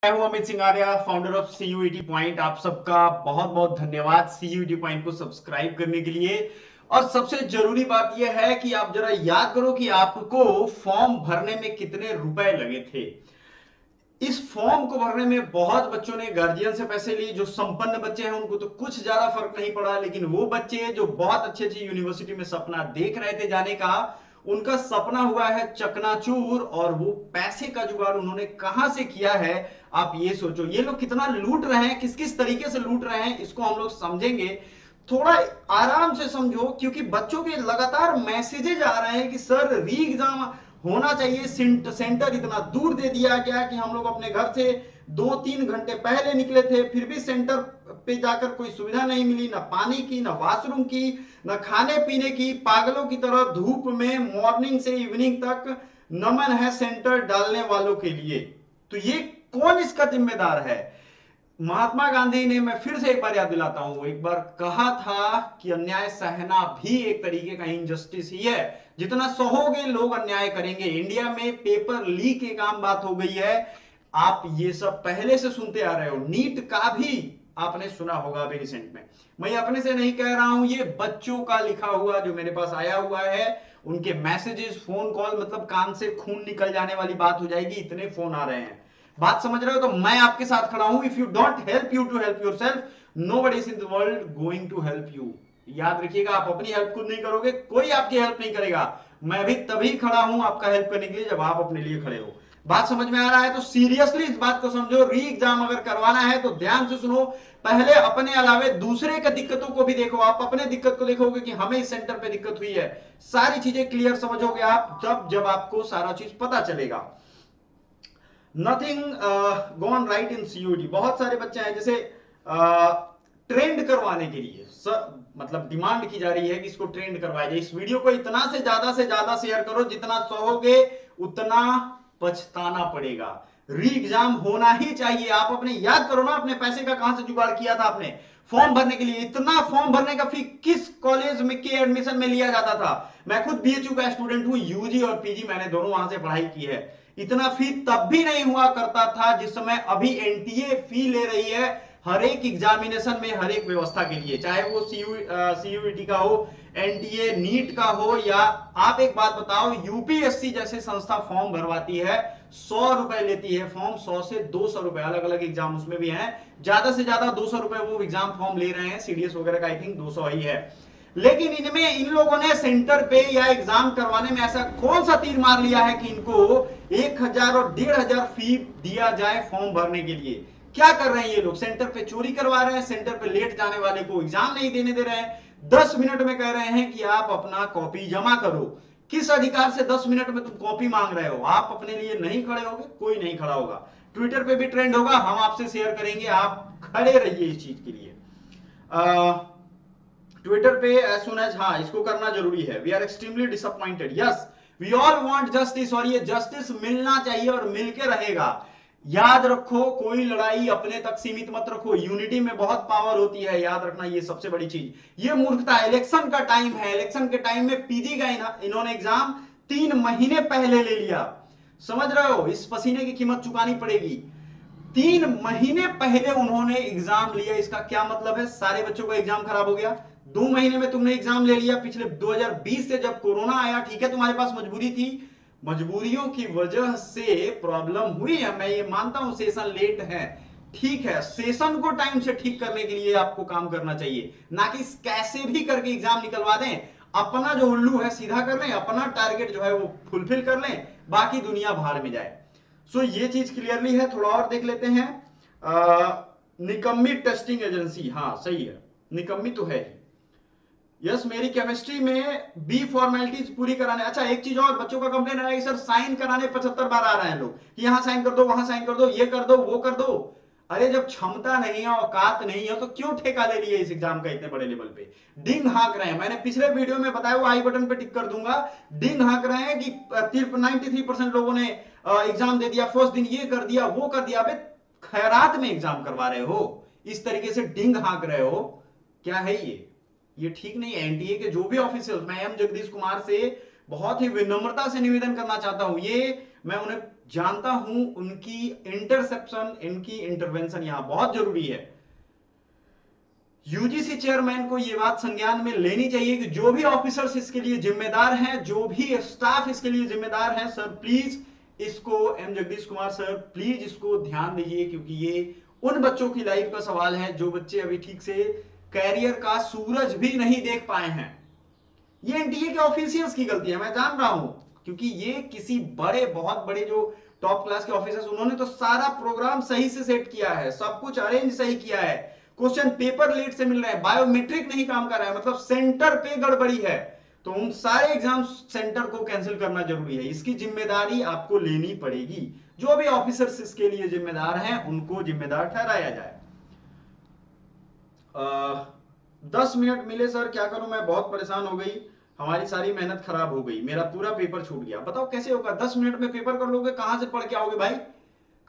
मैं हूं Amit Singh Arya, founder of CUET point. आप सबका बहुत बहुत धन्यवाद सीयूईटी पॉइंट को सब्सक्राइब करने के लिए। और सबसे जरूरी बात यह है कि आप जरा याद करो कि आपको फॉर्म भरने में कितने रुपए लगे थे। इस फॉर्म को भरने में बहुत बच्चों ने गार्जियन से पैसे लिए। जो संपन्न बच्चे हैं उनको तो कुछ ज्यादा फर्क नहीं पड़ा, लेकिन वो बच्चे जो बहुत अच्छी अच्छी यूनिवर्सिटी में सपना देख रहे थे जाने का, उनका सपना हुआ है चकनाचूर। और वो पैसे का जुगाड़ उन्होंने कहां से किया है, आप ये सोचो। ये लोग कितना लूट रहे हैं, किस किस तरीके से लूट रहे हैं, इसको हम लोग समझेंगे। थोड़ा आराम से समझो, क्योंकि बच्चों के लगातार मैसेजेज आ रहे हैं कि सर री एग्जाम होना चाहिए, सेंटर इतना दूर दे दिया गया कि हम लोग अपने घर से 2-3 घंटे पहले निकले थे, फिर भी सेंटर पे जाकर कोई सुविधा नहीं मिली, ना पानी की, ना वॉशरूम की, ना खाने पीने की। पागलों की तरह धूप में मॉर्निंग से इवनिंग तक नमन है सेंटर डालने वालों के लिए। तो ये कौन इसका जिम्मेदार है? महात्मा गांधी ने, मैं फिर से एक बार याद दिलाता हूं, एक बार कहा था कि अन्याय सहना भी एक तरीके का इनजस्टिस ही है। जितना सहोगे लोग अन्याय करेंगे। इंडिया में पेपर लीक एक आम बात हो गई है। आप ये सब पहले से सुनते आ रहे हो। नीट का भी आपने सुना होगा अभी रिसेंट में। मैं अपने से नहीं कह रहा हूं, ये बच्चों का लिखा हुआ जो मेरे पास आया हुआ है, उनके मैसेजेस, फोन कॉल, मतलब कान से खून निकल जाने वाली बात हो जाएगी, इतने फोन आ रहे हैं। बात समझ रहे हो? तो मैं आपके साथ खड़ा हूं। If you don't help you to help yourself, nobody is in the world going to help you. याद रखिएगा, आप अपनी हेल्प खुद नहीं करोगे, कोई आपकी हेल्प नहीं करेगा। मैं भी तभी खड़ा हूं आपका हेल्प करने के लिए जब आप अपने लिए खड़े हो। बात समझ में आ रहा है? तो सीरियसली इस बात को समझो। री एग्जाम अगर करवाना है तो ध्यान से सुनो। पहले अपने अलावे दूसरे के दिक्कतों को भी देखो। आप अपने दिक्कत को देखोगे कि हमें इस सेंटर पे दिक्कत हुई है, सारी चीजें क्लियर समझोगे आप जब आपको सारा चीज पता चलेगा। नथिंग गॉन राइट इन सीयूडी। बहुत सारे बच्चे हैं, जैसे ट्रेंड करवाने के लिए मतलब डिमांड की जा रही है कि इसको ट्रेंड करवाया जाए। इस वीडियो को इतना से ज्यादा शेयर करो, जितना सहोगे उतना पछताना पड़ेगा। री एग्जाम होना ही चाहिए। आप अपने याद करो ना, अपने पैसे का कहां से जुगाड़ किया था आपने फॉर्म भरने के लिए। इतना फॉर्म भरने का फी किस कॉलेज में के एडमिशन में लिया जाता था? मैं खुद बीएचयू का स्टूडेंट हूं, यूजी और पीजी मैंने दोनों वहां से पढ़ाई की है। इतना फी तब भी नहीं हुआ करता था जिस समय अभी एनटीए फी ले रही है हर एक एग्जामिनेशन में, हर एक व्यवस्था के लिए, चाहे वो सीयूईटी का हो, एनटीए नीट का हो, या आप एक बात बताओ, यूपीएससी जैसे संस्था फॉर्म भरवाती है, 100 रुपए लेती है फॉर्म, 100 से 200 रुपए। अलग अलग एग्जाम उसमें भी हैं, ज्यादा से ज्यादा 200 रुपए वो एग्जाम फॉर्म ले रहे हैं। सीडीएस वगैरह का आई थिंक 200 ही है। लेकिन इनमें इन लोगों ने सेंटर पे या एग्जाम करवाने में ऐसा कौन सा तीर मार लिया है कि इनको 1,000 और 1,500 फी दिया जाए फॉर्म भरने के लिए? क्या कर रहे हैं ये लोग? सेंटर पे चोरी करवा रहे हैं, सेंटर पे लेट जाने वाले को एग्जाम नहीं देने दे रहे हैं। 10 मिनट में कह रहे हैं कि आप अपना कॉपी जमा करो। किस अधिकार से 10 मिनट में तुम कॉपी मांग रहे हो? आप अपने लिए नहीं खड़े होगे, कोई नहीं खड़ा होगा। ट्विटर पे भी ट्रेंड होगा, हम आपसे शेयर करेंगे, आप खड़े रहिए इस चीज के लिए। ट्विटर पे एज सुन एज, हाँ इसको करना जरूरी है। We are extremely disappointed, yes we all want justice, और ये जस्टिस मिलना चाहिए और मिलके रहेगा। याद रखो, कोई लड़ाई अपने तक सीमित मत रखो। यूनिटी में बहुत पावर होती है, याद रखना, ये सबसे बड़ी चीज। ये मूर्खता है। इलेक्शन का टाइम है, इलेक्शन के टाइम में पीजी का इन्होंने एग्जाम 3 महीने पहले ले लिया। समझ रहे हो? इस पसीने की कीमत चुकानी पड़ेगी। 3 महीने पहले उन्होंने एग्जाम लिया, इसका क्या मतलब है? सारे बच्चों का एग्जाम खराब हो गया। 2 महीने में तुमने एग्जाम ले लिया। पिछले 2020 से जब कोरोना आया, ठीक है तुम्हारे पास मजबूरी थी, मजबूरियों की वजह से प्रॉब्लम हुई है, मैं ये मानता हूं। सेशन लेट है, ठीक है, सेशन को टाइम से ठीक करने के लिए आपको काम करना चाहिए, ना कि कैसे भी करके एग्जाम निकलवा दें। अपना जो उल्लू है सीधा कर लें, अपना टारगेट जो है वो फुलफिल कर लें, बाकी दुनिया भाड़ में जाए। सो ये चीज क्लियरली है। थोड़ा और देख लेते हैं। निकम्मी टेस्टिंग एजेंसी, हाँ सही है, निकम्मी तो है ही। यस, मेरी केमिस्ट्री में बी फॉर्मेलिटीज पूरी कराने। अच्छा एक चीज और, बच्चों का कंप्लेन है सर साइन कराने 75 बार आ रहे हैं लोग कि यहां साइन कर दो, वहां साइन कर दो, ये कर दो, वो कर दो। अरे जब क्षमता नहीं है, औकात नहीं है, तो क्यों ठेका ले लिए इस एग्जाम का इतने बड़े लेवल पे? डिंग हाँक रहे हैं। मैंने पिछले वीडियो में बताया, वो आई बटन पे टिक कर दूंगा। डिंग हाँक रहे हैं कि 93% लोगों ने एग्जाम दे दिया, फर्स्ट दिन ये कर दिया, वो कर दिया। अबे खैरात में एग्जाम करवा रहे हो, इस तरीके से डिंग हाँक रहे हो, क्या है ये ठीक नहीं है। एनटीए के जो भी ऑफिसर्स, मैं एम जगदीश कुमार से बहुत ही विनम्रता से निवेदन करना चाहता हूं, ये मैं उन्हें जानता हूं, उनकी इंटरसेप्शन, इनकी इंटरवेंशन यहां बहुत जरूरी है। यूजीसी चेयरमैन को यह बात संज्ञान में लेनी चाहिए कि जो भी ऑफिसर्स इसके लिए जिम्मेदार हैं, जो भी स्टाफ इसके लिए जिम्मेदार है, सर प्लीज इसको, M Jagadish Kumar sir please इसको ध्यान दीजिए, क्योंकि ये उन बच्चों की लाइफ का सवाल है जो बच्चे अभी ठीक से कैरियर का सूरज भी नहीं देख पाए हैं। ये एनटीए के ऑफिशियल्स की गलती है, मैं जान रहा हूं, क्योंकि ये किसी बड़े, बहुत बड़े जो टॉप क्लास के ऑफिसर्स, उन्होंने तो सारा प्रोग्राम सही से सेट किया है, सब कुछ अरेंज सही किया है, क्वेश्चन पेपर लेट से मिल रहा है, बायोमेट्रिक नहीं काम कर रहा है, मतलब सेंटर पे गड़बड़ी है, तो उन सारे एग्जाम सेंटर को कैंसिल करना जरूरी है। इसकी जिम्मेदारी आपको लेनी पड़ेगी। जो भी ऑफिसर्स इसके लिए जिम्मेदार हैं उनको जिम्मेदार ठहराया जाए। 10 मिनट मिले सर, क्या करूं, मैं बहुत परेशान हो गई, हमारी सारी मेहनत खराब हो गई, मेरा पूरा पेपर छूट गया। बताओ कैसे होगा, 10 मिनट में पेपर कर लोगे, कहां से पढ़ के आओगे भाई,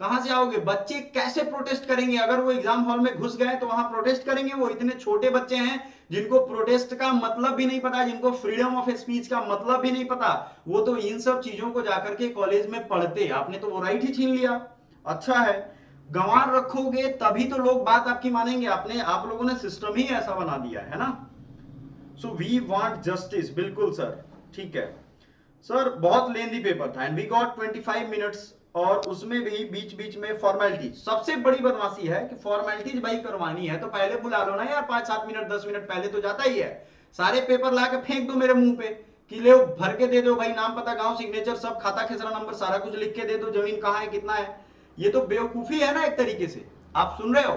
कहां से आओगे? बच्चे कैसे प्रोटेस्ट करेंगे? अगर वो एग्जाम हॉल में घुस गए तो वहां प्रोटेस्ट करेंगे? वो इतने छोटे बच्चे हैं जिनको प्रोटेस्ट का मतलब भी नहीं पता, जिनको फ्रीडम ऑफ स्पीच का मतलब भी नहीं पता, वो तो इन सब चीजों को जाकर के कॉलेज में पढ़ते, आपने तो वो राइट ही छीन लिया। अच्छा है, गंवार रखोगे तभी तो लोग बात आपकी मानेंगे, आपने, आप लोगों ने सिस्टम ही ऐसा बना दिया है ना। सो वी वांट जस्टिस, बिल्कुल सर, ठीक है सर। बहुत लेंदी पेपर था एंड वी गॉट 25 मिनट्स, और उसमें भी बीच बीच में फॉर्मेलिटी, सबसे बड़ी बदमाशी है कि फॉर्मेलिटीज भाई करवानी है तो पहले बुला लो ना यार, 5-7 मिनट 10 मिनट पहले तो जाता ही है। सारे पेपर ला के फेंक दो मेरे मुंह पे कि ले भर के दे दो भाई, नाम पता गांव सिग्नेचर सब, खाता खेसरा नंबर सारा कुछ लिख के दे दो, जमीन कहाँ है कितना है। ये तो बेवकूफी है ना एक तरीके से। आप सुन रहे हो,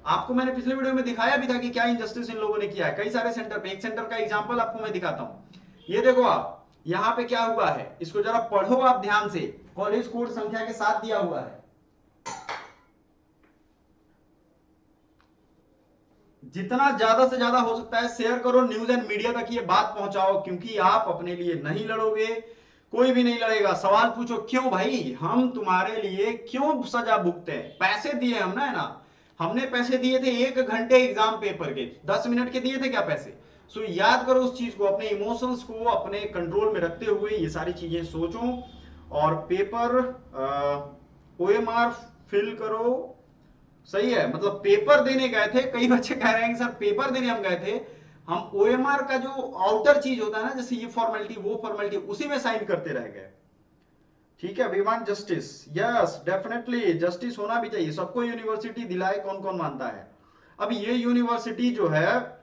आपको मैंने पिछले वीडियो में दिखाया भी था कि क्या इनजस्टिस इन लोगों ने किया है कई सारे सेंटर पे। एक सेंटर का एग्जांपल आपको मैं दिखाता हूं, ये देखो आप, यहां पे क्या हुआ है, इसको जरा पढ़ो आप ध्यान से, कॉलेज कोड संख्या के साथ दिया हुआ है। जितना ज्यादा से ज्यादा हो सकता है शेयर करो, न्यूज एंड मीडिया तक ये बात पहुंचाओ, क्योंकि आप अपने लिए नहीं लड़ोगे, कोई भी नहीं लड़ेगा। सवाल पूछो, क्यों भाई, हम तुम्हारे लिए क्यों सजा भुगते हैं? पैसे दिए हम ना, है ना, हमने पैसे दिए थे 1 घंटे एग्जाम पेपर के, 10 मिनट के दिए थे क्या पैसे? सो याद करो उस चीज को, अपने इमोशंस को अपने कंट्रोल में रखते हुए ये सारी चीजें सोचो, और पेपर ओएमआर फिल करो। सही है, मतलब पेपर देने गए थे, कई बच्चे कह रहे हैं कि सर पेपर देने हम गए थे, हम ओएमआर का जो आउटर चीज होता है ना, जैसे ये फॉर्मेलिटी वो फॉर्मेलिटी, उसी में साइन करते रह गए। ठीक है, we want justice, yes definitely justice होना भी चाहिए, सबको यूनिवर्सिटी दिलाए, कौन कौन मानता है। अब ये यूनिवर्सिटी जो है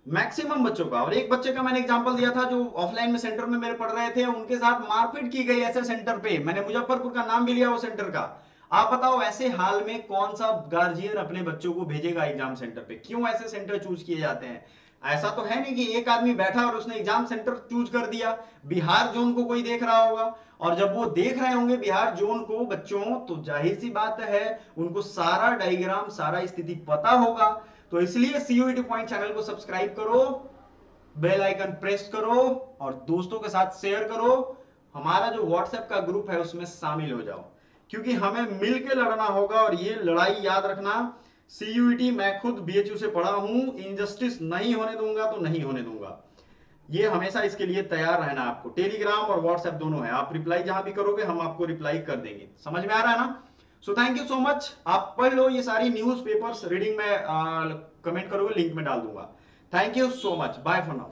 मैक्सिमम बच्चों का, और एक बच्चे का मैंने एग्जांपल दिया था जो ऑफलाइन में सेंटर में मेरे पढ़ रहे थे, उनके साथ मारपीट की गई ऐसे सेंटर पे, मैंने मुजफ्फरपुर का नाम भी लिया वो सेंटर का। आप बताओ ऐसे हाल में कौन सा गार्जियन अपने बच्चों को भेजेगा एग्जाम सेंटर पे? क्यों ऐसे सेंटर चूज किए जाते हैं? ऐसा तो है नहीं कि एक आदमी बैठा और उसने एग्जाम सेंटर चूज कर दिया, बिहार जोन को कोई देख रहा होगा, और जब वो देख रहे होंगे बिहार जोन को बच्चों, तो जाहिर सी बात है उनको सारा डायग्राम, सारा स्थिति पता होगा। तो इसलिए सीयूईटी पॉइंट चैनल को सब्सक्राइब करो, बेल आइकन प्रेस करो, और दोस्तों के साथ शेयर करो, हमारा जो व्हाट्सएप का ग्रुप है उसमें शामिल हो जाओ, क्योंकि हमें मिलकर लड़ना होगा। और ये लड़ाई याद रखना, सीयूईटी मैं खुद बीएचयू से पढ़ा हूं, इनजस्टिस नहीं होने दूंगा तो नहीं होने दूंगा, ये हमेशा इसके लिए तैयार रहना। आपको टेलीग्राम और व्हाट्सएप दोनों है, आप रिप्लाई जहां भी करोगे हम आपको रिप्लाई कर देंगे। समझ में आ रहा है ना? So thank you so much, आप पढ़ लो ये सारी न्यूज पेपर्स, रीडिंग में कमेंट करोगे लिंक में डाल दूंगा। Thank you so much, bye for now.